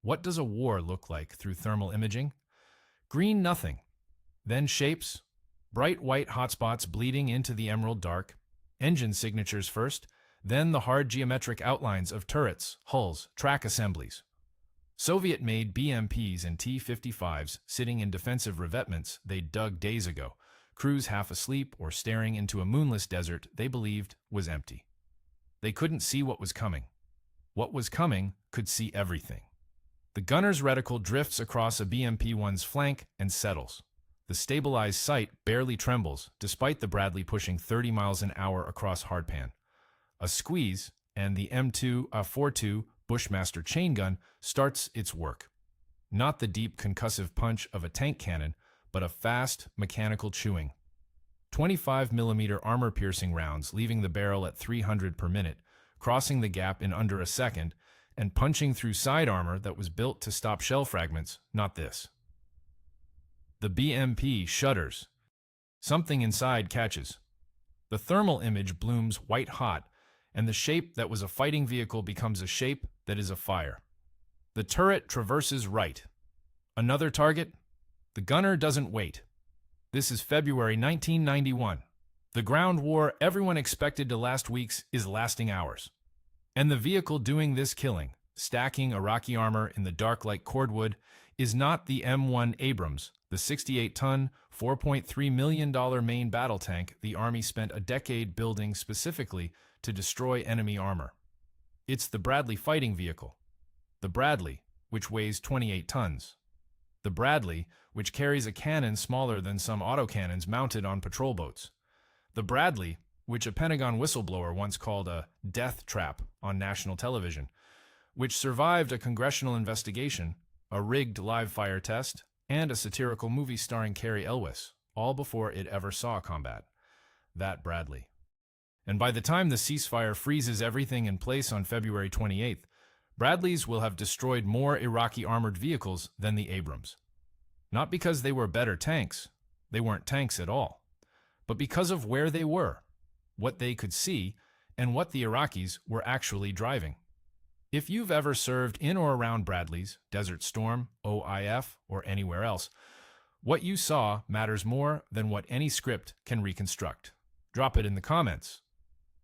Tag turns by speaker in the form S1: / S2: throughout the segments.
S1: What does a war look like through thermal imaging? Green nothing. Then shapes, bright white hotspots bleeding into the emerald dark, engine signatures first, then the hard geometric outlines of turrets, hulls, track assemblies. Soviet-made BMPs and T-55s sitting in defensive revetments they dug days ago, crews half asleep or staring into a moonless desert they believed was empty. They couldn't see what was coming. What was coming could see everything. The gunner's reticle drifts across a BMP-1's flank and settles. The stabilized sight barely trembles, despite the Bradley pushing 30 miles an hour across hardpan. A squeeze, and the M2A42 Bushmaster chain gun starts its work. Not the deep concussive punch of a tank cannon, but a fast, mechanical chewing. 25mm armor-piercing rounds leaving the barrel at 300 per minute, crossing the gap in under a second, and punching through side armor that was built to stop shell fragments, not this. The BMP shudders. Something inside catches. The thermal image blooms white-hot, and the shape that was a fighting vehicle becomes a shape that is a fire. The turret traverses right. Another target? The gunner doesn't wait. This is February 1991. The ground war everyone expected to last weeks is lasting hours. And the vehicle doing this killing, stacking Iraqi armor in the dark like cordwood, is not the M1 Abrams, the 68-ton, $4.3 million main battle tank the Army spent a decade building specifically to destroy enemy armor. It's the Bradley fighting vehicle. The Bradley, which weighs 28 tons. The Bradley, which carries a cannon smaller than some autocannons mounted on patrol boats. The Bradley, which a Pentagon whistleblower once called a death trap on national television, which survived a congressional investigation, a rigged live-fire test, and a satirical movie starring Cary Elwes, all before it ever saw combat. That Bradley. And by the time the ceasefire freezes everything in place on February 28th, Bradleys will have destroyed more Iraqi armored vehicles than the Abrams. Not because they were better tanks, they weren't tanks at all, but because of where they were, what they could see, and what the Iraqis were actually driving. If you've ever served in or around Bradleys, Desert Storm, OIF, or anywhere else, what you saw matters more than what any script can reconstruct. Drop it in the comments.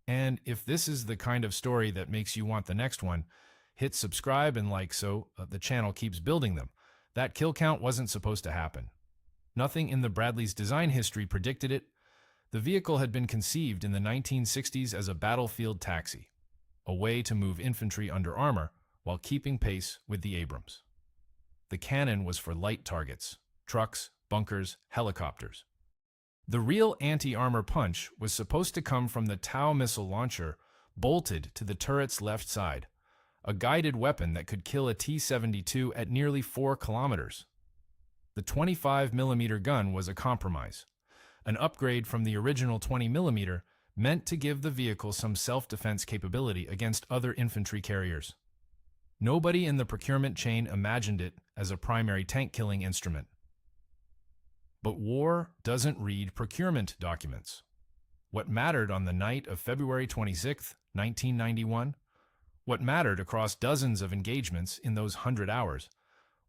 S1: And if this is the kind of story that makes you want the next one, hit subscribe and like so the channel keeps building them. That kill count wasn't supposed to happen. Nothing in the Bradley's design history predicted it. The vehicle had been conceived in the 1960s as a battlefield taxi, a way to move infantry under armor while keeping pace with the Abrams. The cannon was for light targets, trucks, bunkers, helicopters. The real anti-armor punch was supposed to come from the Tau missile launcher bolted to the turret's left side, a guided weapon that could kill a T-72 at nearly 4 kilometers. The 25mm gun was a compromise, an upgrade from the original 20mm meant to give the vehicle some self-defense capability against other infantry carriers. Nobody in the procurement chain imagined it as a primary tank-killing instrument. But war doesn't read procurement documents. What mattered on the night of February 26, 1991, what mattered across dozens of engagements in those 100 hours,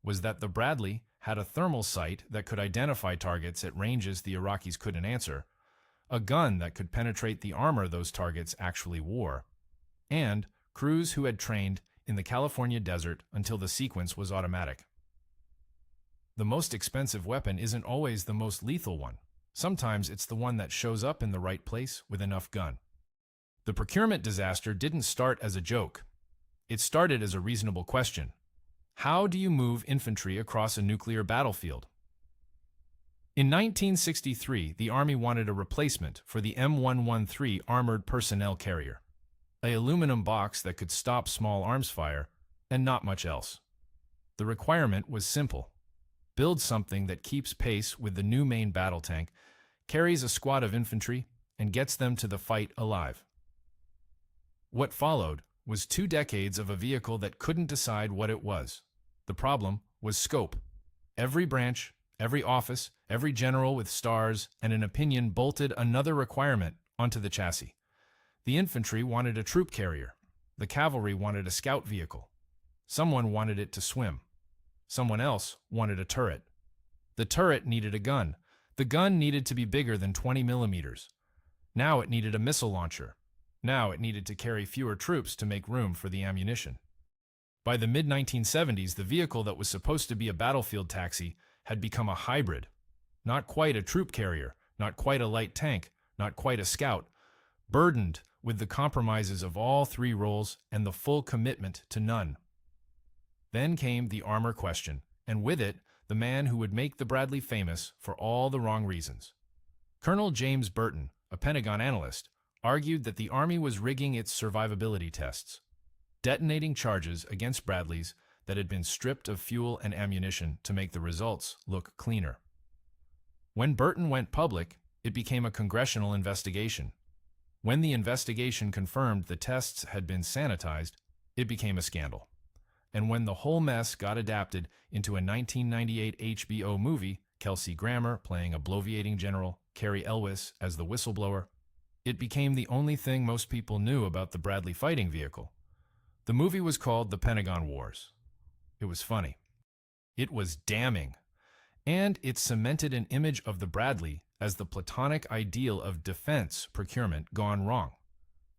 S1: was that the Bradley had a thermal sight that could identify targets at ranges the Iraqis couldn't answer, a gun that could penetrate the armor those targets actually wore, and crews who had trained in the California desert until the sequence was automatic. The most expensive weapon isn't always the most lethal one. Sometimes it's the one that shows up in the right place with enough gun. The procurement disaster didn't start as a joke. It started as a reasonable question. How do you move infantry across a nuclear battlefield? In 1963, the Army wanted a replacement for the M113 armored personnel carrier, an aluminum box that could stop small arms fire, and not much else. The requirement was simple. Build something that keeps pace with the new main battle tank, carries a squad of infantry, and gets them to the fight alive. What followed was 2 decades of a vehicle that couldn't decide what it was. The problem was scope. Every branch, every office, every general with stars and an opinion bolted another requirement onto the chassis. The infantry wanted a troop carrier. The cavalry wanted a scout vehicle. Someone wanted it to swim. Someone else wanted a turret. The turret needed a gun. The gun needed to be bigger than 20 millimeters. Now it needed a missile launcher. Now it needed to carry fewer troops to make room for the ammunition. By the mid-1970s, the vehicle that was supposed to be a battlefield taxi had become a hybrid. Not quite a troop carrier, not quite a light tank, not quite a scout, burdened with the compromises of all three roles and the full commitment to none. Then came the armor question, and with it, the man who would make the Bradley famous for all the wrong reasons. Colonel James Burton, a Pentagon analyst, argued that the Army was rigging its survivability tests, detonating charges against Bradleys that had been stripped of fuel and ammunition to make the results look cleaner. When Burton went public, it became a congressional investigation. When the investigation confirmed the tests had been sanitized, it became a scandal. And when the whole mess got adapted into a 1998 HBO movie, Kelsey Grammer playing a bloviating general, Cary Elwes as the whistleblower, it became the only thing most people knew about the Bradley fighting vehicle. The movie was called The Pentagon Wars. It was funny. It was damning. And it cemented an image of the Bradley as the platonic ideal of defense procurement gone wrong.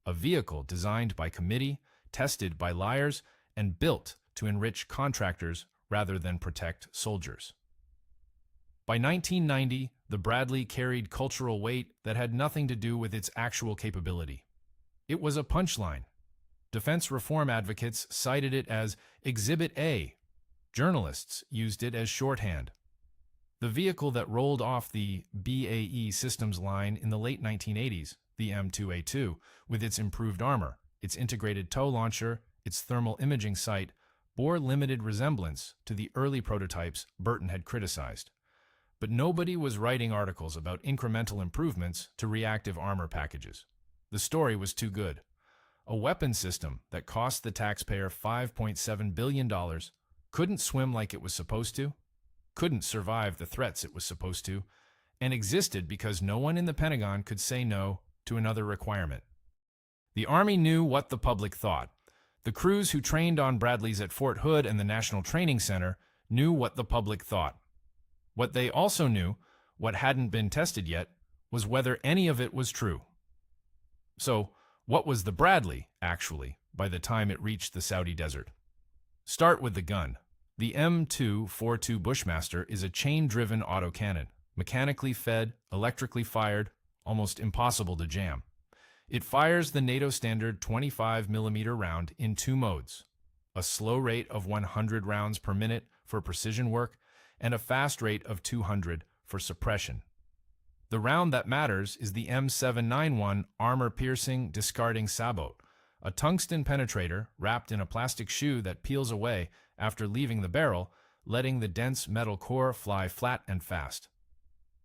S1: A vehicle designed by committee, tested by liars, and built to enrich contractors rather than protect soldiers. By 1990, the Bradley carried cultural weight that had nothing to do with its actual capability. It was a punchline. Defense reform advocates cited it as Exhibit A. Journalists used it as shorthand. The vehicle that rolled off the BAE Systems line in the late 1980s, the M2A2, with its improved armor, its integrated tow launcher, its thermal imaging sight, bore limited resemblance to the early prototypes Burton had criticized. But nobody was writing articles about incremental improvements to reactive armor packages. The story was too good. A weapon system that cost the taxpayer $5.7 billion couldn't swim like it was supposed to, couldn't survive the threats it was supposed to, and existed because no one in the Pentagon could say no to another requirement. The Army knew what the public thought. The crews who trained on Bradleys at Fort Hood and the National Training Center knew what the public thought. What they also knew, what hadn't been tested yet, was whether any of it was true. So, what was the Bradley, actually, by the time it reached the Saudi desert? Start with the gun. The M242 Bushmaster is a chain-driven autocannon, mechanically fed, electrically fired, almost impossible to jam. It fires the NATO standard 25mm round in two modes, a slow rate of 100 rounds per minute for precision work and a fast rate of 200 for suppression. The round that matters is the M791 armor-piercing discarding sabot, a tungsten penetrator wrapped in a plastic shoe that peels away after leaving the barrel, letting the dense metal core fly flat and fast.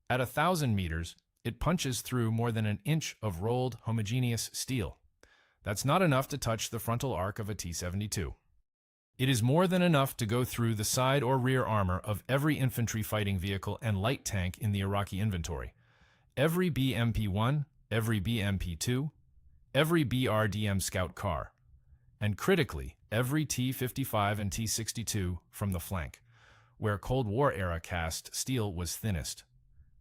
S1: At 1,000 meters, it punches through more than an inch of rolled, homogeneous steel. That's not enough to touch the frontal arc of a T-72. It is more than enough to go through the side or rear armor of every infantry fighting vehicle and light tank in the Iraqi inventory. Every BMP-1, every BMP-2, every BRDM scout car, and critically, every T-55 and T-62 from the flank, where Cold War-era cast steel was thinnest.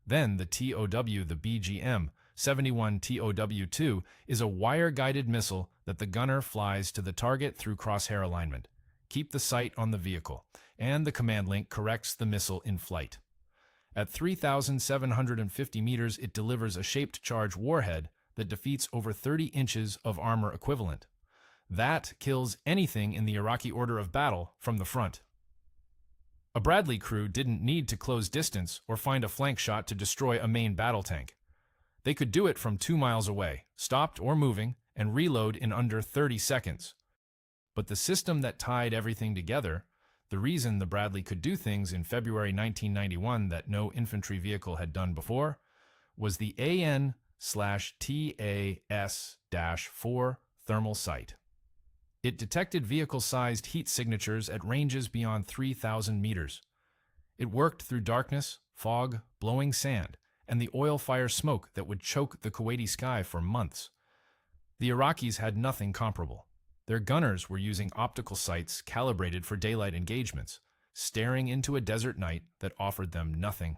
S1: Then the TOW, the BGM, 71 TOW-2, is a wire-guided missile that the gunner flies to the target through crosshair alignment. Keep the sight on the vehicle, and the command link corrects the missile in flight. At 3,750 meters, it delivers a shaped charge warhead that defeats over 30 inches of armor equivalent. That kills anything in the Iraqi order of battle from the front. A Bradley crew didn't need to close distance or find a flank shot to destroy a main battle tank. They could do it from 2 miles away, stopped or moving, and reload in under 30 seconds. But the system that tied everything together, the reason the Bradley could do things in February 1991 that no infantry vehicle had done before, was the AN/TAS-4 thermal sight. It detected vehicle-sized heat signatures at ranges beyond 3,000 meters. It worked through darkness, fog, blowing sand, and the oil fire smoke that would choke the Kuwaiti sky for months. The Iraqis had nothing comparable. Their gunners were using optical sights calibrated for daylight engagements, staring into a desert night that offered them nothing.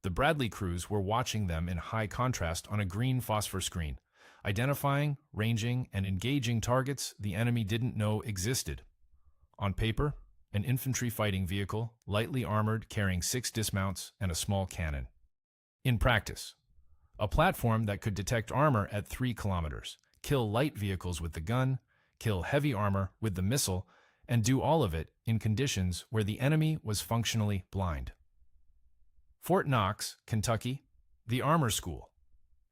S1: The Bradley crews were watching them in high contrast on a green phosphor screen, identifying, ranging, and engaging targets the enemy didn't know existed. On paper, an infantry fighting vehicle, lightly armored, carrying 6 dismounts and a small cannon. In practice, a platform that could detect armor at 3 kilometers, kill light vehicles with the gun, kill heavy armor with the missile, and do all of it in conditions where the enemy was functionally blind. Fort Knox, Kentucky, the Armor School.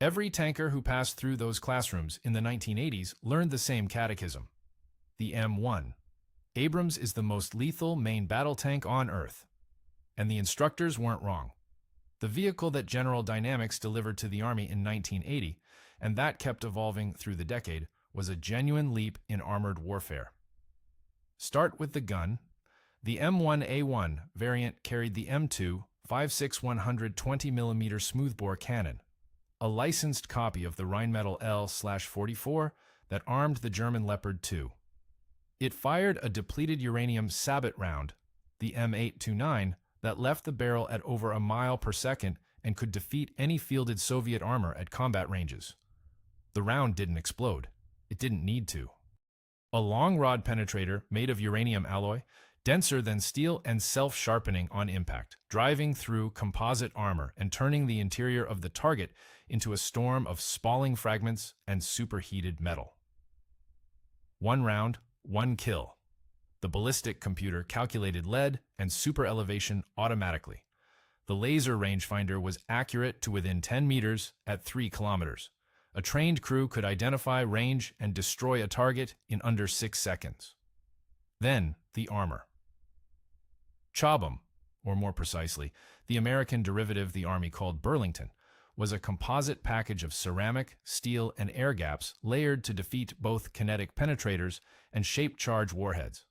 S1: Every tanker who passed through those classrooms in the 1980s learned the same catechism. The M1 Abrams is the most lethal main battle tank on Earth. And the instructors weren't wrong. The vehicle that General Dynamics delivered to the Army in 1980, and that kept evolving through the decade, was a genuine leap in armored warfare. Start with the gun. The M1A1 variant carried the M2 5.6 120mm smoothbore cannon, a licensed copy of the Rheinmetall L/44 that armed the German Leopard 2. It fired a depleted uranium sabot round, the M829, that left the barrel at over a mile per second and could defeat any fielded Soviet armor at combat ranges. The round didn't explode. It didn't need to. A long rod penetrator made of uranium alloy, denser than steel and self-sharpening on impact, driving through composite armor and turning the interior of the target into a storm of spalling fragments and superheated metal. 1 round, 1 kill. The ballistic computer calculated lead and super elevation automatically. The laser rangefinder was accurate to within 10 meters at 3 kilometers. A trained crew could identify, range, and destroy a target in under 6 seconds. Then, the armor. Chobham, or more precisely, the American derivative the Army called Burlington, was a composite package of ceramic, steel, and air gaps layered to defeat both kinetic penetrators and shape charge warheads.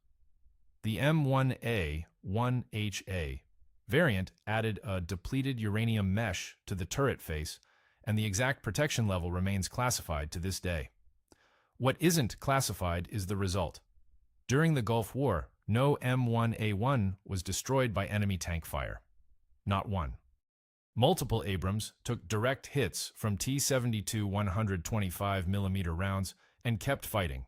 S1: The M1A1HA variant added a depleted uranium mesh to the turret face, and the exact protection level remains classified to this day. What isn't classified is the result. During the Gulf War, no M1A1 was destroyed by enemy tank fire. Not one. Multiple Abrams took direct hits from T-72 125mm rounds and kept fighting.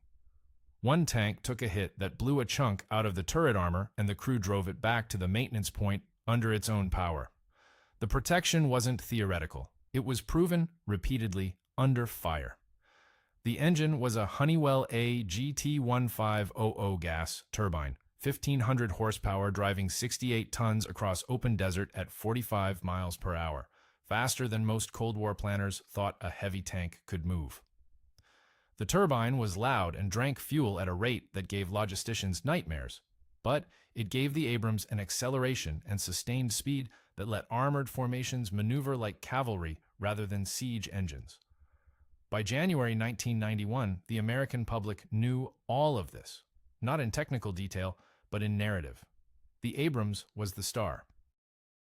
S1: One tank took a hit that blew a chunk out of the turret armor, and the crew drove it back to the maintenance point under its own power. The protection wasn't theoretical. It was proven repeatedly under fire. The engine was a Honeywell AGT1500 gas turbine, 1,500 horsepower, driving 68 tons across open desert at 45 miles per hour, faster than most Cold War planners thought a heavy tank could move. The turbine was loud and drank fuel at a rate that gave logisticians nightmares, but it gave the Abrams an acceleration and sustained speed that let armored formations maneuver like cavalry rather than siege engines. By January 1991, the American public knew all of this, not in technical detail, but in narrative. The Abrams was the star.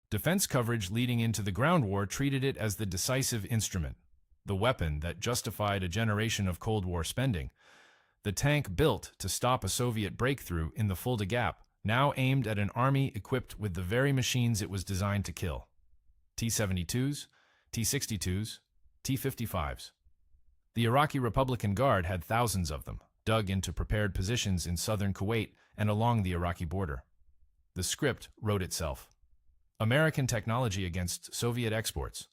S1: Defense coverage leading into the ground war treated it as the decisive instrument, the weapon that justified a generation of Cold War spending. The tank built to stop a Soviet breakthrough in the Fulda Gap, now aimed at an army equipped with the very machines it was designed to kill. T-72s, T-62s, T-55s. The Iraqi Republican Guard had thousands of them, dug into prepared positions in southern Kuwait and along the Iraqi border. The script wrote itself. American technology against Soviet exports.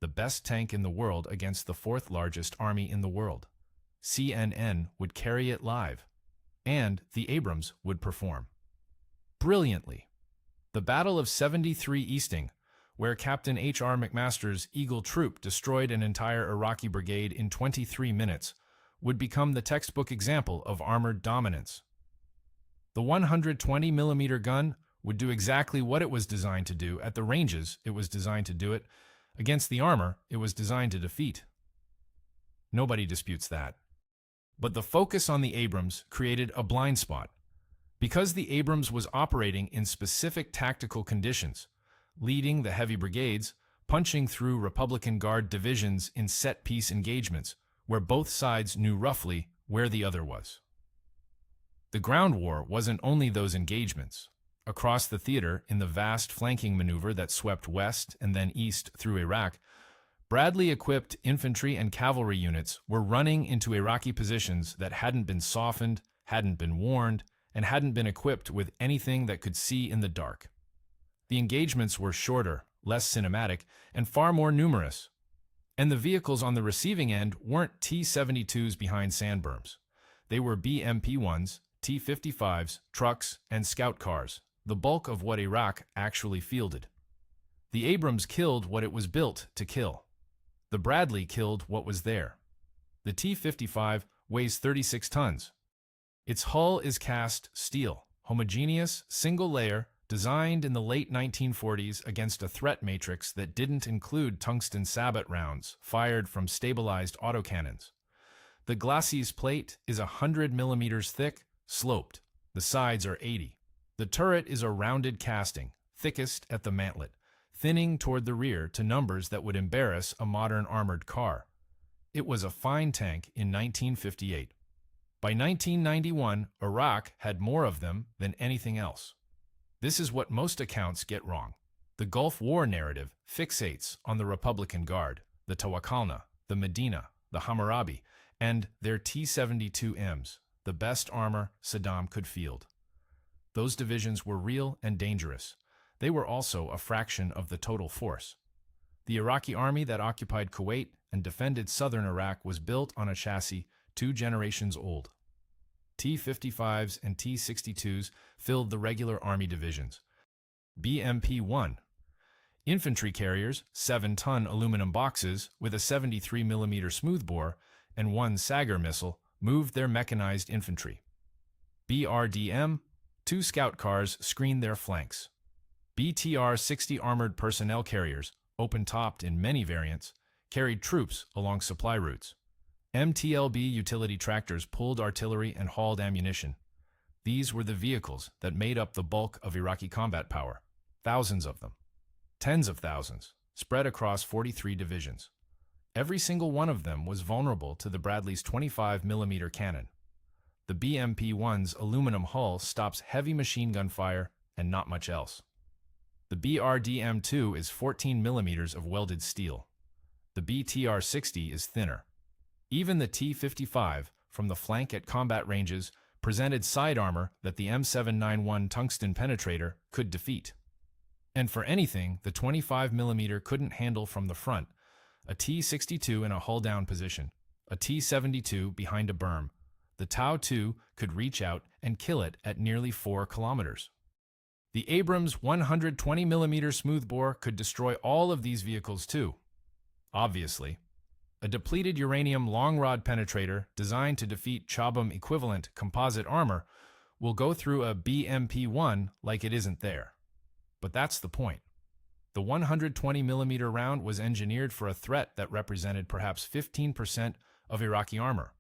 S1: The best tank in the world against the 4th largest army in the world. CNN would carry it live, and the Abrams would perform. Brilliantly. The Battle of 73 Easting, where Captain H.R. McMaster's Eagle Troop destroyed an entire Iraqi brigade in 23 minutes, would become the textbook example of armored dominance. The 120mm gun would do exactly what it was designed to do at the ranges it was designed to do it, against the armor it was designed to defeat. Nobody disputes that. But the focus on the Abrams created a blind spot. Because the Abrams was operating in specific tactical conditions, leading the heavy brigades, punching through Republican Guard divisions in set-piece engagements, where both sides knew roughly where the other was. The ground war wasn't only those engagements. Across the theater, in the vast flanking maneuver that swept west and then east through Iraq, Bradley-equipped infantry and cavalry units were running into Iraqi positions that hadn't been softened, hadn't been warned, and hadn't been equipped with anything that could see in the dark. The engagements were shorter, less cinematic, and far more numerous. And the vehicles on the receiving end weren't T-72s behind sandberms. They were BMP-1s, T-55s, trucks, and scout cars, the bulk of what Iraq actually fielded. The Abrams killed what it was built to kill. The Bradley killed what was there. The T-55 weighs 36 tons. Its hull is cast steel, homogeneous, single layer, designed in the late 1940s against a threat matrix that didn't include tungsten sabot rounds fired from stabilized autocannons. The glacis plate is 100 millimeters thick, sloped. The sides are 80. The turret is a rounded casting, thickest at the mantlet, thinning toward the rear to numbers that would embarrass a modern armored car. It was a fine tank in 1958. By 1991, Iraq had more of them than anything else. This is what most accounts get wrong. The Gulf War narrative fixates on the Republican Guard, the Tawakkalna, the Medina, the Hammurabi, and their T-72Ms, the best armor Saddam could field. Those divisions were real and dangerous. They were also a fraction of the total force. The Iraqi army that occupied Kuwait and defended southern Iraq was built on a chassis 2 generations old. T-55s and T-62s filled the regular army divisions. BMP-1. Infantry carriers, 7-ton aluminum boxes with a 73mm smoothbore and 1 Sagar missile, moved their mechanized infantry. BRDM, 2 scout cars screened their flanks. BTR-60 armored personnel carriers, open-topped in many variants, carried troops along supply routes. MTLB utility tractors pulled artillery and hauled ammunition. These were the vehicles that made up the bulk of Iraqi combat power, thousands of them, tens of thousands, spread across 43 divisions. Every single one of them was vulnerable to the Bradley's 25mm cannon. The BMP-1's aluminum hull stops heavy machine gun fire and not much else. The BRDM-2 is 14mm of welded steel. The BTR-60 is thinner. Even the T-55, from the flank at combat ranges, presented side armor that the M791 tungsten penetrator could defeat. And for anything the 25mm couldn't handle from the front, a T-62 in a hull-down position, a T-72 behind a berm, the Tau-2 could reach out and kill it at nearly 4 kilometers. The Abrams 120mm smoothbore could destroy all of these vehicles too. Obviously, a depleted uranium long-rod penetrator designed to defeat Chabam-equivalent composite armor will go through a BMP-1 like it isn't there. But that's the point. The 120mm round was engineered for a threat that represented perhaps 15% of Iraqi armor.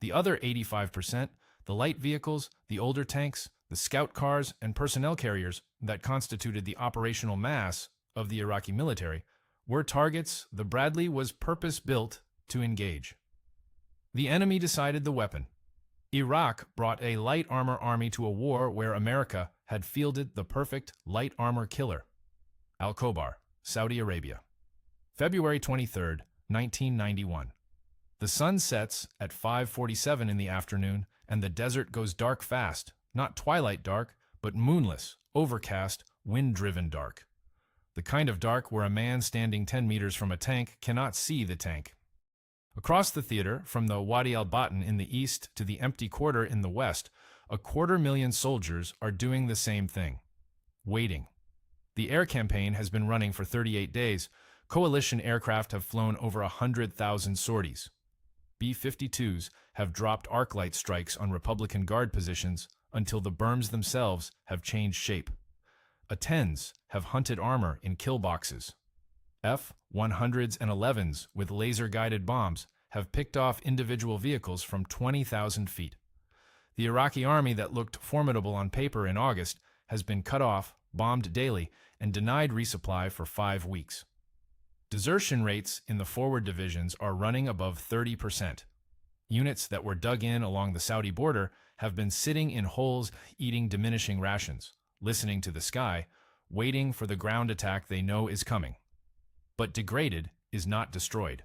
S1: The other 85%, the light vehicles, the older tanks, the scout cars, and personnel carriers that constituted the operational mass of the Iraqi military, were targets the Bradley was purpose-built to engage. The enemy decided the weapon. Iraq brought a light armor army to a war where America had fielded the perfect light armor killer. Al-Khobar, Saudi Arabia. February 23, 1991. The sun sets at 5:47 in the afternoon, and the desert goes dark fast, not twilight dark, but moonless, overcast, wind-driven dark. The kind of dark where a man standing 10 meters from a tank cannot see the tank. Across the theater, from the Wadi al-Batin in the east to the empty quarter in the west, 250,000 soldiers are doing the same thing. Waiting. The air campaign has been running for 38 days. Coalition aircraft have flown over 100,000 sorties. B-52s have dropped arc-light strikes on Republican Guard positions until the berms themselves have changed shape. A-10s have hunted armor in kill boxes. F-100s and 11s with laser-guided bombs have picked off individual vehicles from 20,000 feet. The Iraqi army that looked formidable on paper in August has been cut off, bombed daily, and denied resupply for 5 weeks. Desertion rates in the forward divisions are running above 30%. Units that were dug in along the Saudi border have been sitting in holes eating diminishing rations, listening to the sky, waiting for the ground attack they know is coming. But degraded is not destroyed.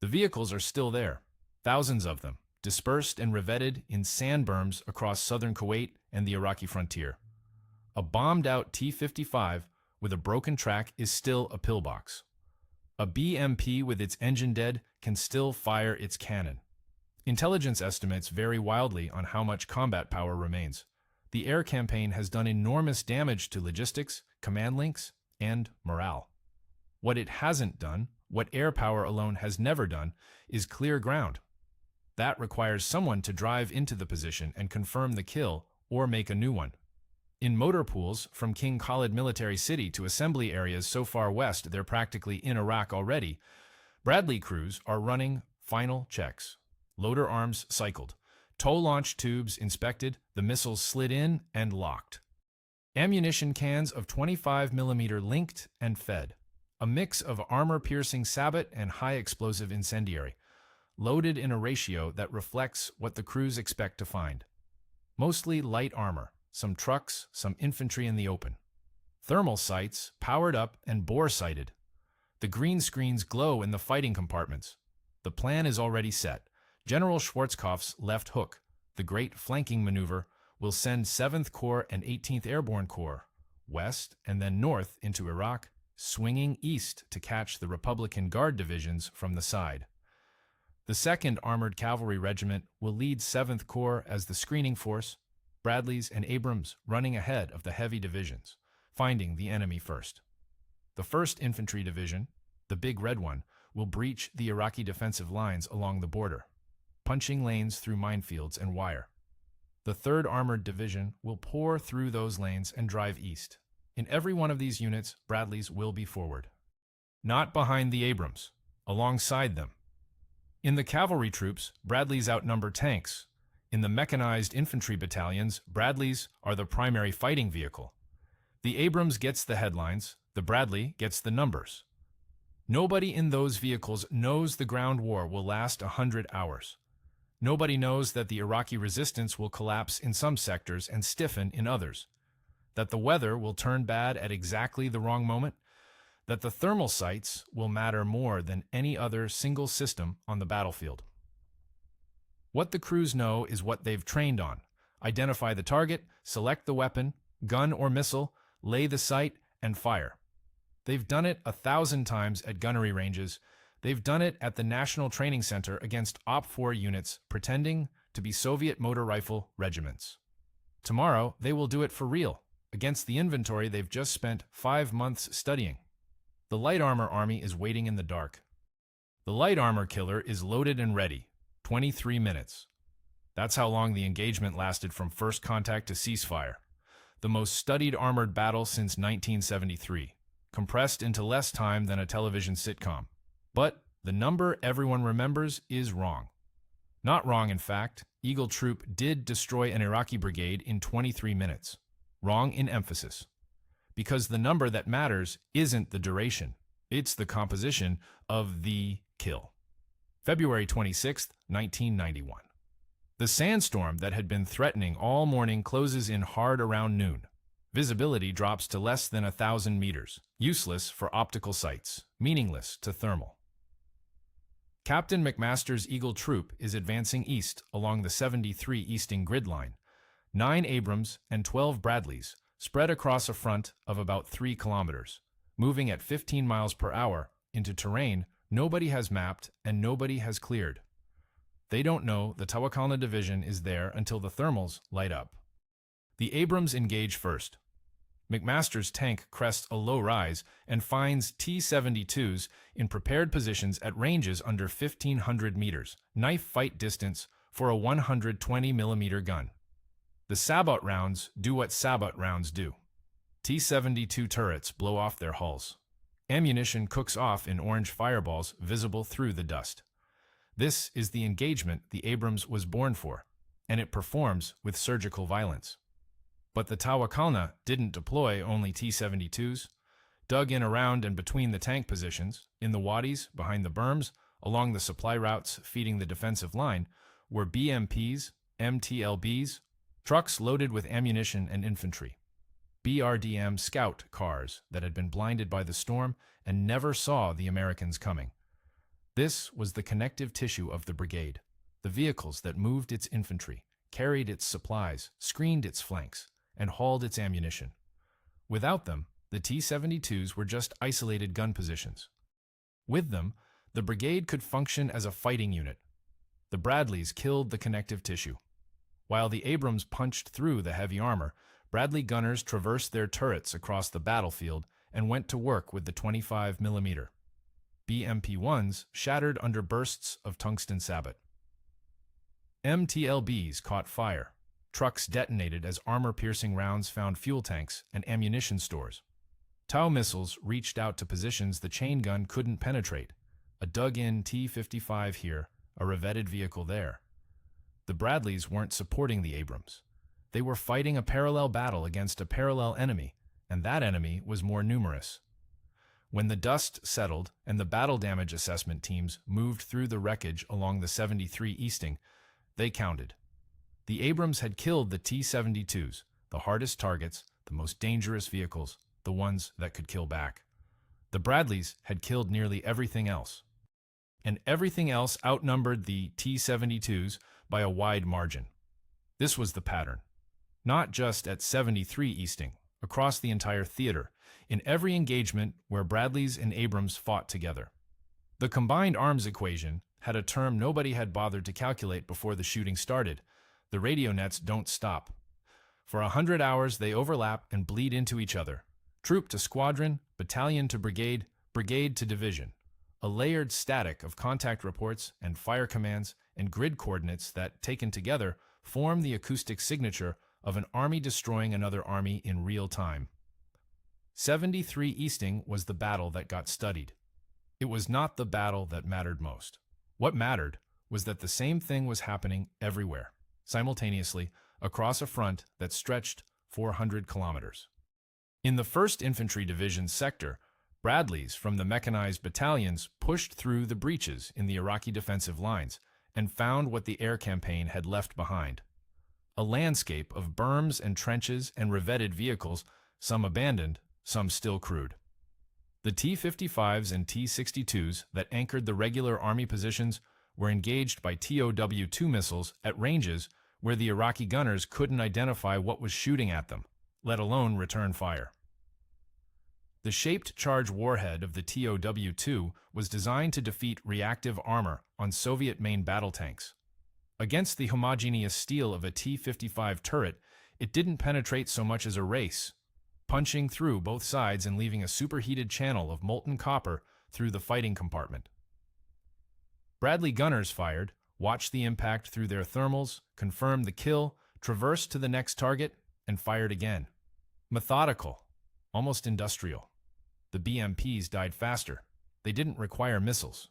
S1: The vehicles are still there, thousands of them, dispersed and revetted in sand berms across southern Kuwait and the Iraqi frontier. A bombed-out T-55 with a broken track is still a pillbox. A BMP with its engine dead can still fire its cannon. Intelligence estimates vary wildly on how much combat power remains. The air campaign has done enormous damage to logistics, command links, and morale. What it hasn't done, what air power alone has never done, is clear ground. That requires someone to drive into the position and confirm the kill or make a new one. In motor pools from King Khalid Military City to assembly areas so far west they're practically in Iraq already, Bradley crews are running final checks. Loader arms cycled, tow launch tubes inspected, the missiles slid in and locked. Ammunition cans of 25mm linked and fed. A mix of armor-piercing sabot and high-explosive incendiary, loaded in a ratio that reflects what the crews expect to find. Mostly light armor, some trucks, some infantry in the open. Thermal sights powered up and bore-sighted. The green screens glow in the fighting compartments. The plan is already set. General Schwarzkopf's left hook, the great flanking maneuver, will send 7th Corps and 18th Airborne Corps west and then north into Iraq, swinging east to catch the Republican Guard divisions from the side. The 2nd Armored Cavalry Regiment will lead 7th Corps as the screening force, Bradleys and Abrams running ahead of the heavy divisions, finding the enemy first. The 1st Infantry Division, the big red one, will breach the Iraqi defensive lines along the border, punching lanes through minefields and wire. The 3rd Armored Division will pour through those lanes and drive east. In every one of these units, Bradleys will be forward. Not behind the Abrams, alongside them. In the cavalry troops, Bradleys outnumber tanks. In the mechanized infantry battalions, Bradleys are the primary fighting vehicle. The Abrams gets the headlines, the Bradley gets the numbers. Nobody in those vehicles knows the ground war will last 100 hours. Nobody knows that the Iraqi resistance will collapse in some sectors and stiffen in others, that the weather will turn bad at exactly the wrong moment, that the thermal sights will matter more than any other single system on the battlefield. What the crews know is what they've trained on. Identify the target, select the weapon, gun or missile, lay the sight, and fire. They've done it 1,000 times at gunnery ranges. They've done it at the National Training Center against OP-4 units pretending to be Soviet motor rifle regiments. Tomorrow, they will do it for real, against the inventory they've just spent 5 months studying. The light armor army is waiting in the dark. The light armor killer is loaded and ready, 23 minutes. That's how long the engagement lasted from first contact to ceasefire. The most studied armored battle since 1973, compressed into less time than a television sitcom. But the number everyone remembers is wrong. Not wrong, in fact. Eagle Troop did destroy an Iraqi brigade in 23 minutes. Wrong in emphasis. Because the number that matters isn't the duration. It's the composition of the kill. February 26, 1991. The sandstorm that had been threatening all morning closes in hard around noon. Visibility drops to less than 1,000 meters, useless for optical sights, meaningless to thermal. Captain McMaster's Eagle Troop is advancing east along the 73 easting grid line. 9 Abrams and 12 Bradleys spread across a front of about 3 kilometers, moving at 15 miles per hour into terrain nobody has mapped and nobody has cleared. They don't know the Tawakalna division is there until the thermals light up. The Abrams engage first. McMaster's tank crests a low rise and finds T-72s in prepared positions at ranges under 1,500 meters, knife fight distance for a 120mm gun. The Sabot rounds do what Sabot rounds do. T-72 turrets blow off their hulls. Ammunition cooks off in orange fireballs visible through the dust. This is the engagement the Abrams was born for, and it performs with surgical violence. But the Tawakalna didn't deploy only T-72s. Dug in around and between the tank positions, in the wadis, behind the berms, along the supply routes feeding the defensive line, were BMPs, MTLBs, trucks loaded with ammunition and infantry. BRDM scout cars that had been blinded by the storm and never saw the Americans coming. This was the connective tissue of the brigade, the vehicles that moved its infantry, carried its supplies, screened its flanks, and hauled its ammunition. Without them, the T-72s were just isolated gun positions. With them, the brigade could function as a fighting unit. The Bradleys killed the connective tissue. While the Abrams punched through the heavy armor, Bradley gunners traversed their turrets across the battlefield and went to work with the 25mm. BMP-1s shattered under bursts of tungsten sabot. MTLBs caught fire. Trucks detonated as armor-piercing rounds found fuel tanks and ammunition stores. Tau missiles reached out to positions the chain gun couldn't penetrate. A dug-in T-55 here, a revetted vehicle there. The Bradleys weren't supporting the Abrams. They were fighting a parallel battle against a parallel enemy, and that enemy was more numerous. When the dust settled and the battle damage assessment teams moved through the wreckage along the 73 Easting, they counted. The Abrams had killed the T-72s, the hardest targets, the most dangerous vehicles, the ones that could kill back. The Bradleys had killed nearly everything else. And everything else outnumbered the T-72s by a wide margin. This was the pattern. Not just at 73 Easting, across the entire theater, in every engagement where Bradleys and Abrams fought together. The combined arms equation had a term nobody had bothered to calculate before the shooting started. The radio nets don't stop. For 100 hours they overlap and bleed into each other. Troop to squadron, battalion to brigade, brigade to division. A layered static of contact reports and fire commands and grid coordinates that, taken together, form the acoustic signature of an army destroying another army in real time. 73 Easting was the battle that got studied. It was not the battle that mattered most. What mattered was that the same thing was happening everywhere, simultaneously, across a front that stretched 400 kilometers. In the 1st Infantry Division's sector, Bradleys from the mechanized battalions pushed through the breaches in the Iraqi defensive lines and found what the air campaign had left behind. A landscape of berms and trenches and revetted vehicles, some abandoned, some still crewed. The T-55s and T-62s that anchored the regular army positions were engaged by TOW-2 missiles at ranges where the Iraqi gunners couldn't identify what was shooting at them, let alone return fire. The shaped charge warhead of the TOW-2 was designed to defeat reactive armor on Soviet main battle tanks. Against the homogeneous steel of a T-55 turret, it didn't penetrate so much as a race, punching through both sides and leaving a superheated channel of molten copper through the fighting compartment. Bradley gunners fired, watched the impact through their thermals, confirmed the kill, traversed to the next target, and fired again. Methodical, almost industrial. The BMPs died faster. They didn't require missiles.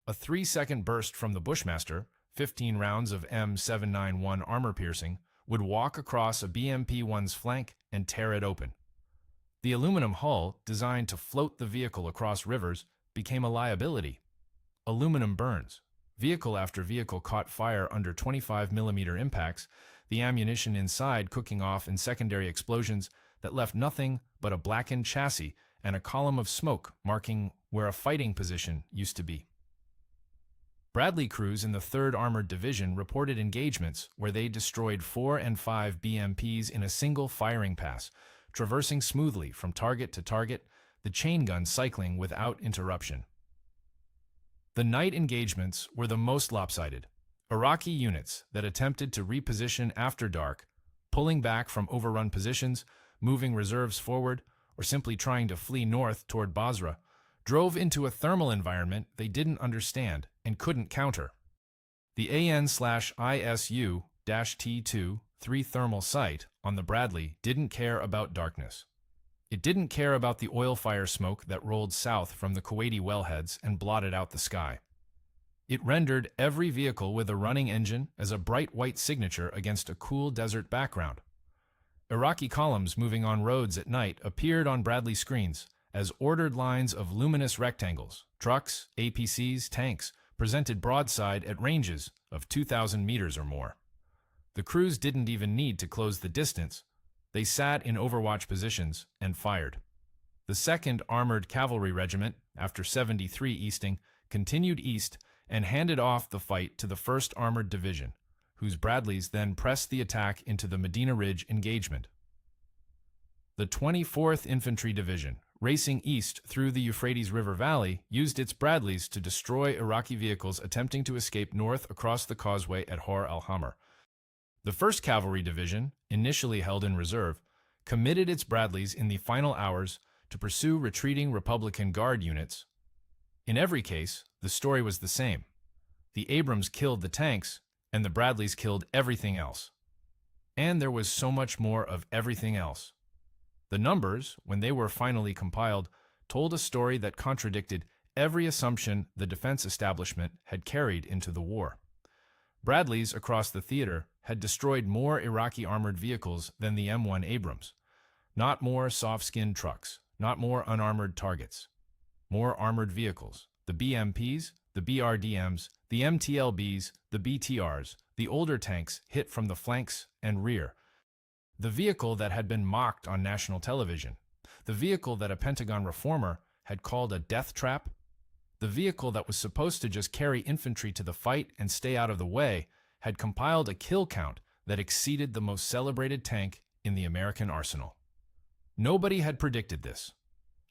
S1: A 3-second burst from the Bushmaster, 15 rounds of M791 armor-piercing, would walk across a BMP-1's flank and tear it open. The aluminum hull, designed to float the vehicle across rivers, became a liability. Aluminum burns. Vehicle after vehicle caught fire under 25mm impacts, the ammunition inside cooking off in secondary explosions that left nothing but a blackened chassis and a column of smoke marking where a fighting position used to be. Bradley crews in the 3rd Armored Division reported engagements where they destroyed 4 and 5 BMPs in a single firing pass, traversing smoothly from target to target, the chain gun cycling without interruption. The night engagements were the most lopsided. Iraqi units that attempted to reposition after dark, pulling back from overrun positions, moving reserves forward, or simply trying to flee north toward Basra, drove into a thermal environment they didn't understand and couldn't counter. The AN/ISU-T2 3 thermal sight on the Bradley didn't care about darkness. It didn't care about the oil fire smoke that rolled south from the Kuwaiti wellheads and blotted out the sky. It rendered every vehicle with a running engine as a bright white signature against a cool desert background. Iraqi columns moving on roads at night appeared on Bradley screens as ordered lines of luminous rectangles, trucks, APCs, tanks, presented broadside at ranges of 2,000 meters or more. The crews didn't even need to close the distance. They sat in overwatch positions and fired. The 2nd Armored Cavalry Regiment, after 73 easting, continued east and handed off the fight to the 1st Armored Division, whose Bradleys then pressed the attack into the Medina Ridge engagement. The 24th Infantry Division, racing east through the Euphrates River Valley, used its Bradleys to destroy Iraqi vehicles attempting to escape north across the causeway at Hor al-Hamr. The 1st Cavalry Division, initially held in reserve, committed its Bradleys in the final hours to pursue retreating Republican Guard units. In every case, the story was the same. The Abrams killed the tanks, and the Bradleys killed everything else. And there was so much more of everything else. The numbers, when they were finally compiled, told a story that contradicted every assumption the defense establishment had carried into the war. Bradleys across the theater had destroyed more Iraqi armored vehicles than the M1 Abrams. Not more soft-skinned trucks, not more unarmored targets. More armored vehicles, the BMPs, the BRDMs, the MTLBs, the BTRs, the older tanks hit from the flanks and rear. The vehicle that had been mocked on national television, the vehicle that a Pentagon reformer had called a death trap, the vehicle that was supposed to just carry infantry to the fight and stay out of the way, had compiled a kill count that exceeded the most celebrated tank in the American arsenal. Nobody had predicted this.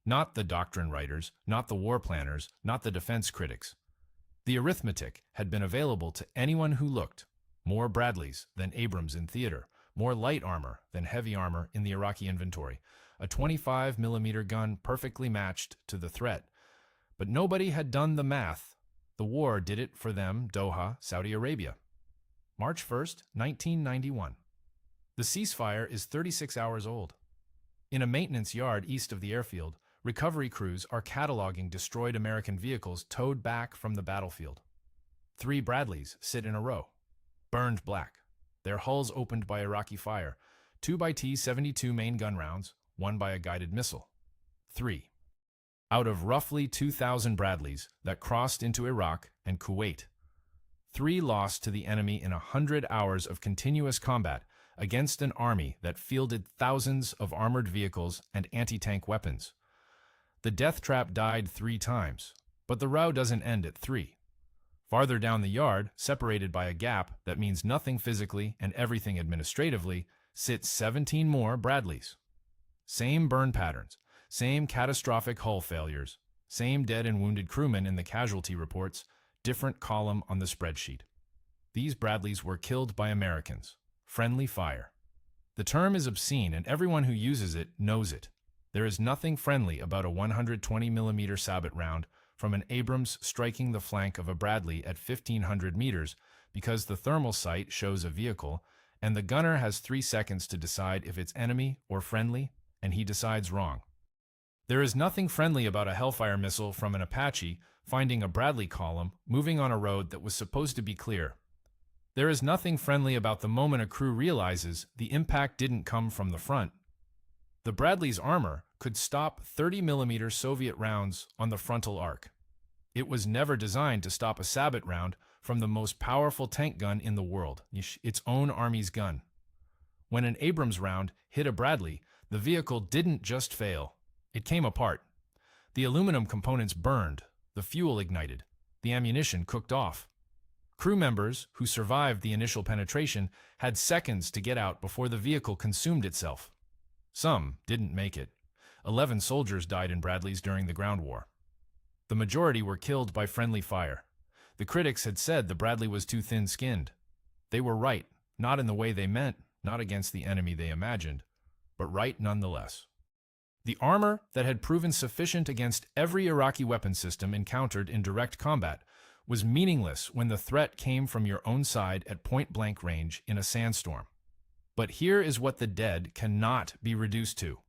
S1: Not the doctrine writers, not the war planners, not the defense critics. The arithmetic had been available to anyone who looked. More Bradleys than Abrams in theater, more light armor than heavy armor in the Iraqi inventory, a 25mm gun perfectly matched to the threat. But nobody had done the math. The war did it for them, Doha, Saudi Arabia. March 1st, 1991. The ceasefire is 36 hours old. In a maintenance yard east of the airfield, recovery crews are cataloging destroyed American vehicles towed back from the battlefield. 3 Bradleys sit in a row, burned black, their hulls opened by Iraqi fire, 2 by T-72 main gun rounds, 1 by a guided missile. 3. Out of roughly 2,000 Bradleys that crossed into Iraq and Kuwait, 3 lost to the enemy in 100 hours of continuous combat against an army that fielded thousands of armored vehicles and anti-tank weapons. The Deathtrap died 3 times, but the row doesn't end at 3. Farther down the yard, separated by a gap that means nothing physically and everything administratively, sit 17 more Bradleys. Same burn patterns, same catastrophic hull failures, same dead and wounded crewmen in the casualty reports, different column on the spreadsheet. These Bradleys were killed by Americans. Friendly fire. The term is obscene and everyone who uses it knows it. There is nothing friendly about a 120mm sabot round from an Abrams striking the flank of a Bradley at 1,500 meters because the thermal sight shows a vehicle and the gunner has 3 seconds to decide if it's enemy or friendly, and he decides wrong. There is nothing friendly about a Hellfire missile from an Apache finding a Bradley column moving on a road that was supposed to be clear. There is nothing friendly about the moment a crew realizes the impact didn't come from the front. The Bradley's armor could stop 30mm Soviet rounds on the frontal arc. It was never designed to stop a sabot round from the most powerful tank gun in the world, its own army's gun. When an Abrams round hit a Bradley, the vehicle didn't just fail. It came apart. The aluminum components burned, the fuel ignited, the ammunition cooked off. Crew members who survived the initial penetration had seconds to get out before the vehicle consumed itself. Some didn't make it. 11 soldiers died in Bradleys during the ground war. The majority were killed by friendly fire. The critics had said the Bradley was too thin-skinned. They were right, not in the way they meant, not against the enemy they imagined, but right nonetheless. The armor that had proven sufficient against every Iraqi weapon system encountered in direct combat was meaningless when the threat came from your own side at point-blank range in a sandstorm. But here is what the dead cannot be reduced to: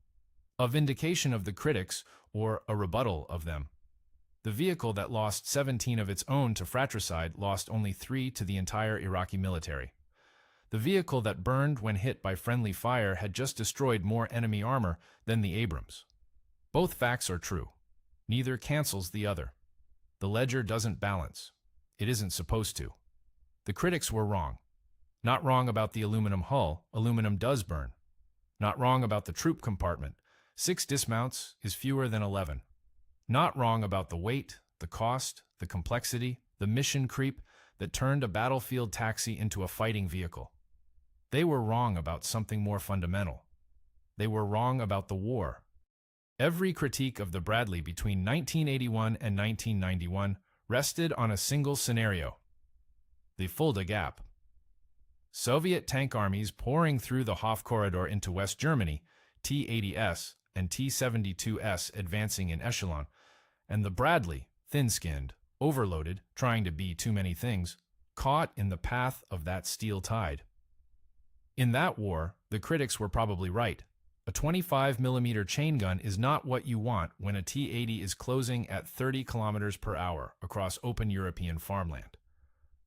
S1: a vindication of the critics or a rebuttal of them. The vehicle that lost 17 of its own to fratricide lost only 3 to the entire Iraqi military. The vehicle that burned when hit by friendly fire had just destroyed more enemy armor than the Abrams. Both facts are true. Neither cancels the other. The ledger doesn't balance. It isn't supposed to. The critics were wrong. Not wrong about the aluminum hull, aluminum does burn. Not wrong about the troop compartment, 6 dismounts is fewer than 11. Not wrong about the weight, the cost, the complexity, the mission creep that turned a battlefield taxi into a fighting vehicle. They were wrong about something more fundamental. They were wrong about the war. Every critique of the Bradley between 1981 and 1991 rested on a single scenario: the Fulda Gap. Soviet tank armies pouring through the Hof corridor into West Germany, T-80S and T-72S advancing in echelon, and the Bradley, thin-skinned, overloaded, trying to be too many things, caught in the path of that steel tide. In that war, the critics were probably right. A 25mm chain gun is not what you want when a T-80 is closing at 30 kilometers per hour across open European farmland.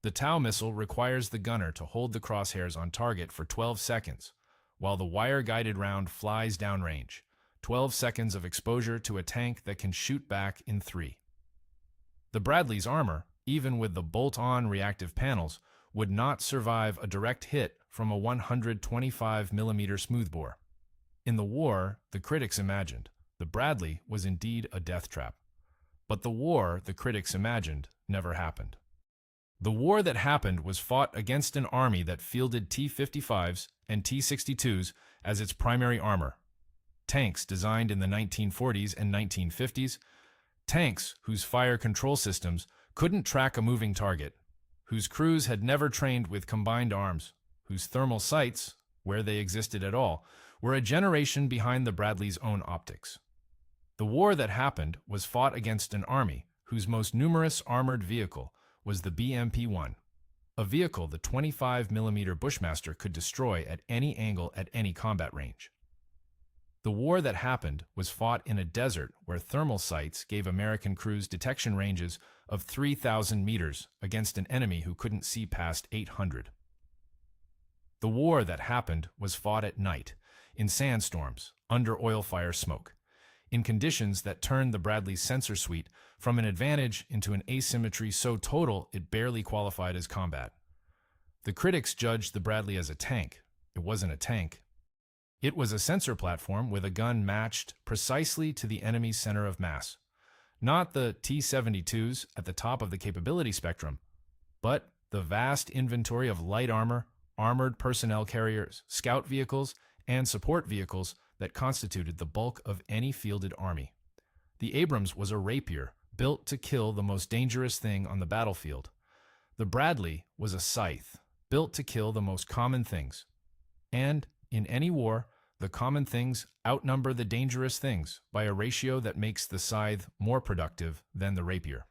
S1: The Tau missile requires the gunner to hold the crosshairs on target for 12 seconds, while the wire-guided round flies downrange, 12 seconds of exposure to a tank that can shoot back in 3. The Bradley's armor, even with the bolt-on reactive panels, would not survive a direct hit from a 125mm smoothbore. In the war, the critics imagined, the Bradley was indeed a death trap. But the war the critics imagined never happened. The war that happened was fought against an army that fielded T-55s and T-62s as its primary armor. Tanks designed in the 1940s and 1950s, tanks whose fire control systems couldn't track a moving target, whose crews had never trained with combined arms, whose thermal sights, where they existed at all, were a generation behind the Bradley's own optics. The war that happened was fought against an army whose most numerous armored vehicle was the BMP-1, a vehicle the 25mm Bushmaster could destroy at any angle at any combat range. The war that happened was fought in a desert where thermal sights gave American crews detection ranges of 3,000 meters against an enemy who couldn't see past 800. The war that happened was fought at night, in sandstorms, under oil fire smoke, in conditions that turned the Bradley's sensor suite from an advantage into an asymmetry so total it barely qualified as combat. The critics judged the Bradley as a tank. It wasn't a tank. It was a sensor platform with a gun matched precisely to the enemy's center of mass. Not the T-72s at the top of the capability spectrum, but the vast inventory of light armor, armored personnel carriers, scout vehicles, and support vehicles that constituted the bulk of any fielded army. The Abrams was a rapier, built to kill the most dangerous thing on the battlefield. The Bradley was a scythe, built to kill the most common things. And, in any war, the common things outnumber the dangerous things by a ratio that makes the scythe more productive than the rapier.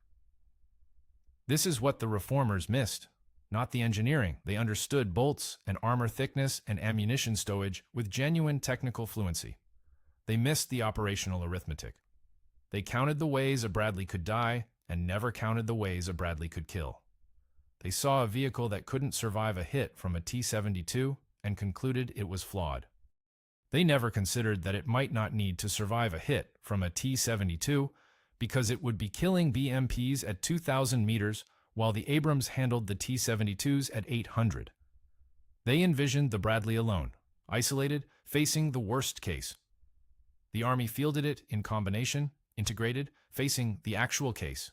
S1: This is what the reformers missed. Not the engineering. They understood bolts and armor thickness and ammunition stowage with genuine technical fluency. They missed the operational arithmetic. They counted the ways a Bradley could die and never counted the ways a Bradley could kill. They saw a vehicle that couldn't survive a hit from a T-72 and concluded it was flawed. They never considered that it might not need to survive a hit from a T-72 because it would be killing BMPs at 2,000 meters while the Abrams handled the T-72s at 800. They envisioned the Bradley alone, isolated, facing the worst case. The Army fielded it in combination, integrated, facing the actual case.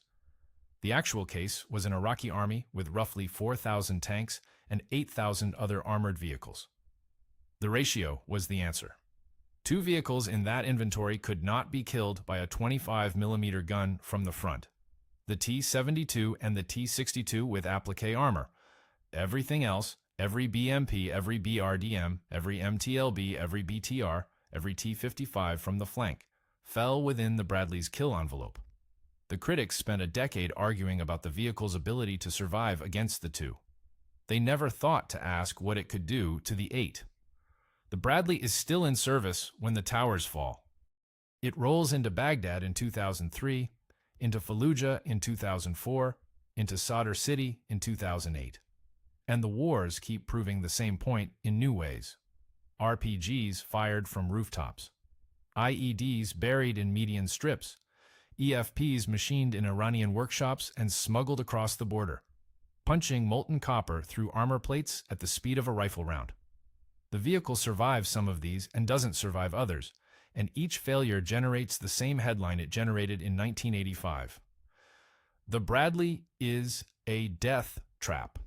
S1: The actual case was an Iraqi army with roughly 4,000 tanks and 8,000 other armored vehicles. The ratio was the answer. 2 vehicles in that inventory could not be killed by a 25mm gun from the front. The T-72 and the T-62 with applique armor. Everything else, every BMP, every BRDM, every MTLB, every BTR, every T-55 from the flank, fell within the Bradley's kill envelope. The critics spent a decade arguing about the vehicle's ability to survive against the 2. They never thought to ask what it could do to the 8. The Bradley is still in service when the towers fall. It rolls into Baghdad in 2003, into Fallujah in 2004, into Sadr City in 2008. And the wars keep proving the same point in new ways. RPGs fired from rooftops. IEDs buried in median strips. EFPs machined in Iranian workshops and smuggled across the border. punching molten copper through armor plates at the speed of a rifle round. The vehicle survives some of these and doesn't survive others, and each failure generates the same headline it generated in 1985. The Bradley is a death trap.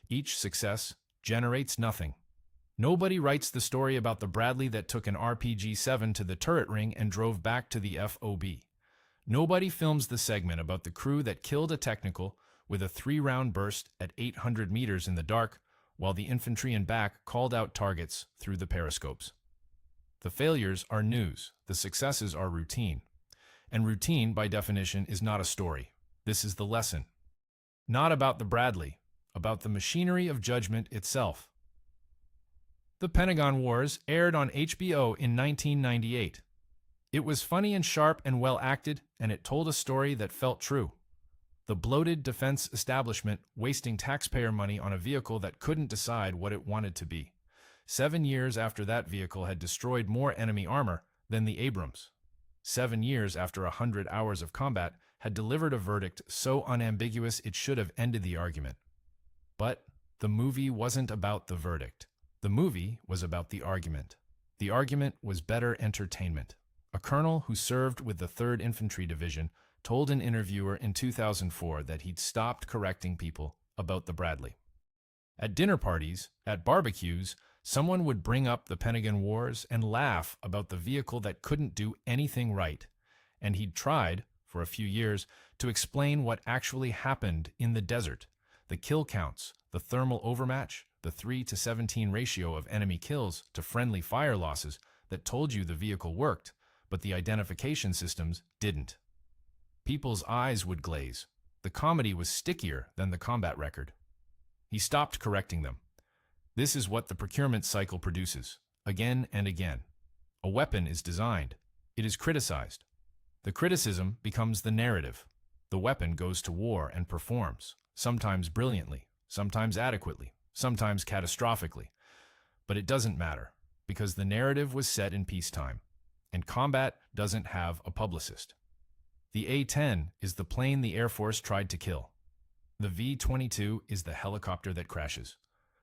S1: Each success generates nothing. Nobody writes the story about the Bradley that took an RPG-7 to the turret ring and drove back to the FOB. Nobody films the segment about the crew that killed a technical with a 3-round burst at 800 meters in the dark, while the infantry in back called out targets through the periscopes. The failures are news, the successes are routine. And routine, by definition, is not a story. This is the lesson. Not about the Bradley, about the machinery of judgment itself. The Pentagon Wars aired on HBO in 1998. It was funny and sharp and well acted, and it told a story that felt true. The bloated defense establishment wasting taxpayer money on a vehicle that couldn't decide what it wanted to be. 7 years after that vehicle had destroyed more enemy armor than the Abrams. 7 years after 100 hours of combat had delivered a verdict so unambiguous it should have ended the argument. But the movie wasn't about the verdict. The movie was about the argument. The argument was better entertainment. A colonel who served with the 3rd Infantry Division told an interviewer in 2004 that he'd stopped correcting people about the Bradley. At dinner parties, at barbecues, someone would bring up the Pentagon Wars and laugh about the vehicle that couldn't do anything right, and he'd tried, for a few years, to explain what actually happened in the desert, the kill counts, the thermal overmatch, the 3-to-17 ratio of enemy kills to friendly fire losses that told you the vehicle worked, but the identification systems didn't. People's eyes would glaze. The comedy was stickier than the combat record. He stopped correcting them. This is what the procurement cycle produces, again and again. A weapon is designed. It is criticized. The criticism becomes the narrative. The weapon goes to war and performs, sometimes brilliantly, sometimes adequately, sometimes catastrophically. But it doesn't matter, because the narrative was set in peacetime, and combat doesn't have a publicist. The A-10 is the plane the Air Force tried to kill. The V-22 is the helicopter that crashes.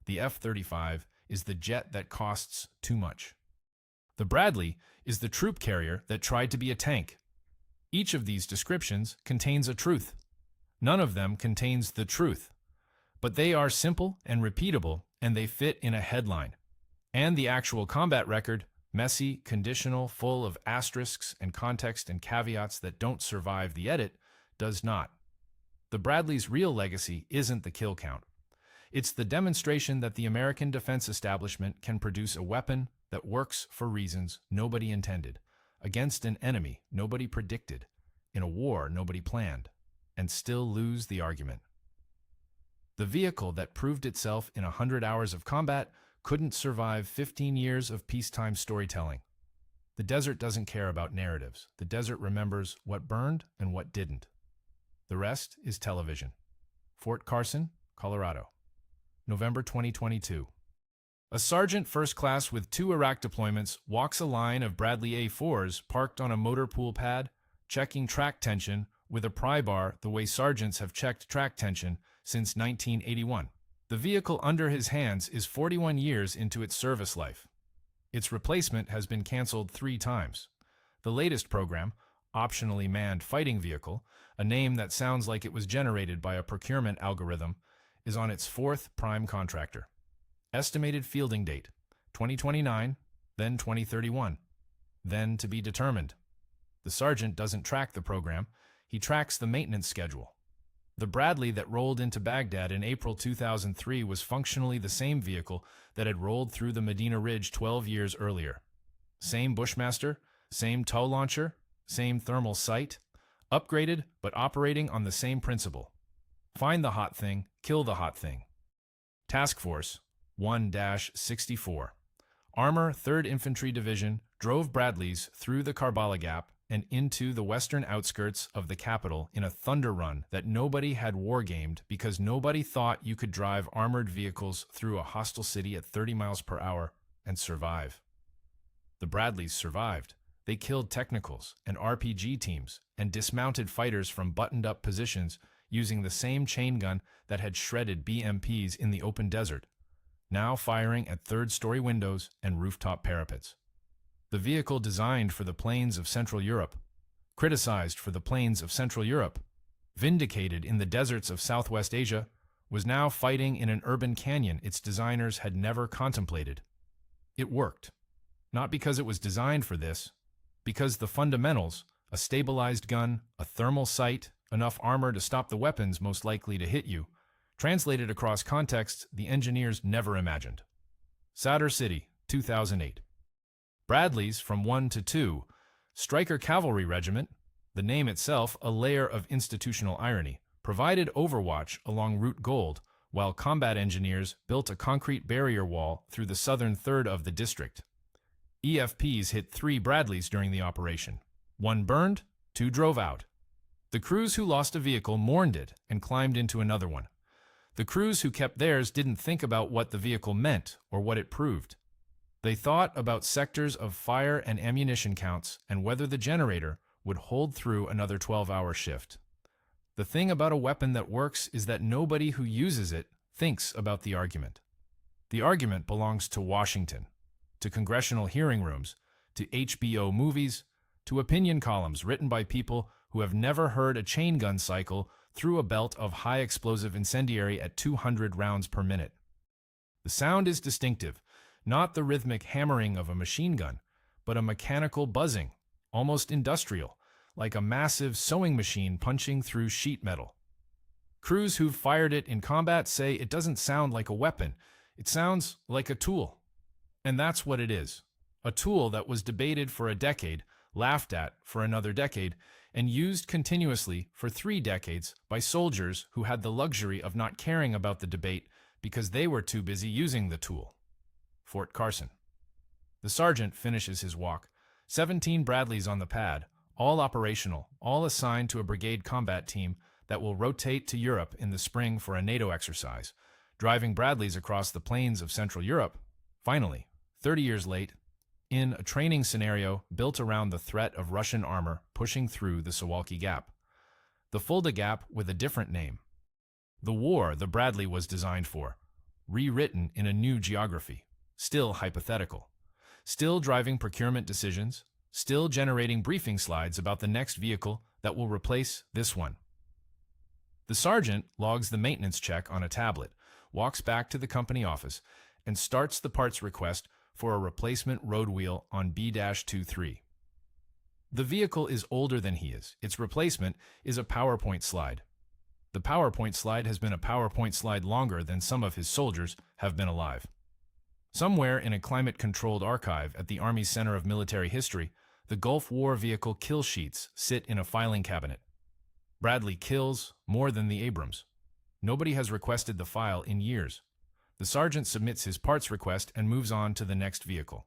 S1: The F-35 is the jet that costs too much. The Bradley is the troop carrier that tried to be a tank. Each of these descriptions contains a truth. None of them contains the truth. But they are simple and repeatable, and they fit in a headline. And the actual combat record, messy, conditional, full of asterisks and context and caveats that don't survive the edit, does not. The Bradley's real legacy isn't the kill count. It's the demonstration that the American defense establishment can produce a weapon that works for reasons nobody intended, against an enemy nobody predicted, in a war nobody planned, and still lose the argument. The vehicle that proved itself in 100 hours of combat couldn't survive 15 years of peacetime storytelling. The desert doesn't care about narratives. The desert remembers what burned and what didn't. The rest is television. Fort Carson, Colorado. November 2022. A sergeant first class with 2 Iraq deployments walks a line of Bradley A4s parked on a motor pool pad, checking track tension with a pry bar the way sergeants have checked track tension since 1981. The vehicle under his hands is 41 years into its service life. Its replacement has been canceled 3 times. The latest program, Optionally Manned Fighting Vehicle, a name that sounds like it was generated by a procurement algorithm, is on its 4th prime contractor. Estimated fielding date, 2029, then 2031. Then to be determined. The sergeant doesn't track the program, he tracks the maintenance schedule. The Bradley that rolled into Baghdad in April 2003 was functionally the same vehicle that had rolled through the Medina Ridge 12 years earlier. Same Bushmaster, same tow launcher, same thermal sight, upgraded but operating on the same principle. Find the hot thing, kill the hot thing. Task Force 1-64. Armor 3rd Infantry Division drove Bradleys through the Karbala Gap and into the western outskirts of the capital in a thunder run that nobody had wargamed because nobody thought you could drive armored vehicles through a hostile city at 30 miles per hour and survive. The Bradleys survived. They killed technicals and RPG teams and dismounted fighters from buttoned-up positions using the same chain gun that had shredded BMPs in the open desert, now firing at third-story windows and rooftop parapets. The vehicle designed for the plains of Central Europe, criticized for the plains of Central Europe, vindicated in the deserts of Southwest Asia, was now fighting in an urban canyon its designers had never contemplated. It worked. Not because it was designed for this, because the fundamentals, a stabilized gun, a thermal sight, enough armor to stop the weapons most likely to hit you, translated across contexts the engineers never imagined. Sadr City, 2008. Bradleys from 1 to 2, Stryker Cavalry Regiment, the name itself a layer of institutional irony, provided overwatch along Route Gold, while combat engineers built a concrete barrier wall through the southern third of the district. EFPs hit 3 Bradleys during the operation. 1 burned, 2 drove out. The crews who lost a vehicle mourned it and climbed into another one. The crews who kept theirs didn't think about what the vehicle meant or what it proved. They thought about sectors of fire and ammunition counts and whether the generator would hold through another 12-hour shift. The thing about a weapon that works is that nobody who uses it thinks about the argument. The argument belongs to Washington, to congressional hearing rooms, to HBO movies, to opinion columns written by people who have never heard a chain gun cycle through a belt of high-explosive incendiary at 200 rounds per minute. The sound is distinctive, not the rhythmic hammering of a machine gun, but a mechanical buzzing, almost industrial, like a massive sewing machine punching through sheet metal. Crews who've fired it in combat say it doesn't sound like a weapon, it sounds like a tool. And that's what it is, a tool that was debated for a decade, laughed at for another decade, and used continuously for 3 decades by soldiers who had the luxury of not caring about the debate because they were too busy using the tool. Fort Carson. The sergeant finishes his walk. 17 Bradleys on the pad, all operational, all assigned to a brigade combat team that will rotate to Europe in the spring for a NATO exercise, driving Bradleys across the plains of Central Europe, finally, 30 years late, in a training scenario built around the threat of Russian armor pushing through the Suwalki Gap. The Fulda Gap with a different name. The war the Bradley was designed for, rewritten in a new geography, still hypothetical, still driving procurement decisions, still generating briefing slides about the next vehicle that will replace this one. The sergeant logs the maintenance check on a tablet, walks back to the company office, and starts the parts request for a replacement road wheel on B-23. The vehicle is older than he is. Its replacement is a PowerPoint slide. The PowerPoint slide has been a PowerPoint slide longer than some of his soldiers have been alive. Somewhere in a climate-controlled archive at the Army's Center of Military History, the Gulf War vehicle kill sheets sit in a filing cabinet. Bradley kills more than the Abrams. Nobody has requested the file in years. The sergeant submits his parts request and moves on to the next vehicle.